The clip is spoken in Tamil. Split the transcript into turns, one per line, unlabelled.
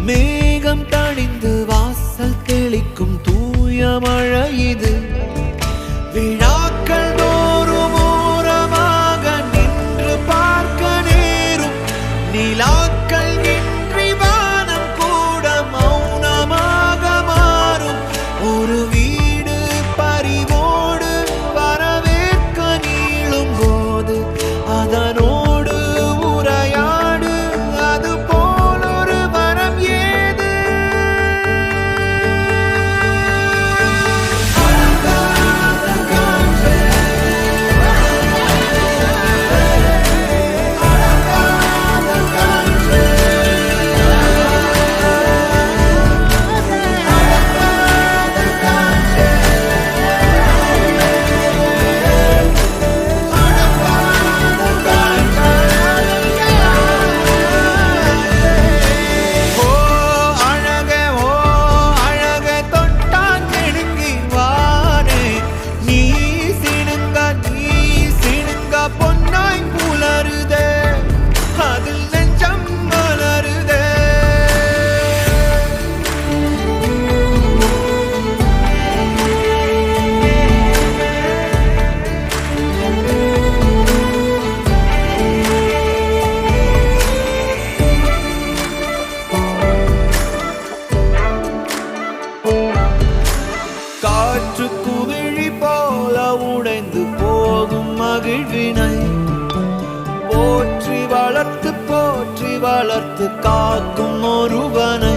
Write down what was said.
மேகம் தணிந்து வாசல் தெளிக்கும் தூய மழை இது. விழாக்கள் தோறும் ஓரமாக நின்று பார்க்க நேரும் நிலாக்கள் இன்றி வானம் கூட மௌனமாக மாறும். ஒரு வீடு பறிவோடு வரவேற்க நீளும் போது அதனோடு உரையாடு. அது போல் ஒரு வரம் ஏது? அடங்காத காற்றே, அடங்காத காற்றே, அடங்காத காற்றே, காற்று குவிழி போல உடைந்து போகும் மகிழ்வினை போற்றி வளர்த்து காக்கும் ஒருவனை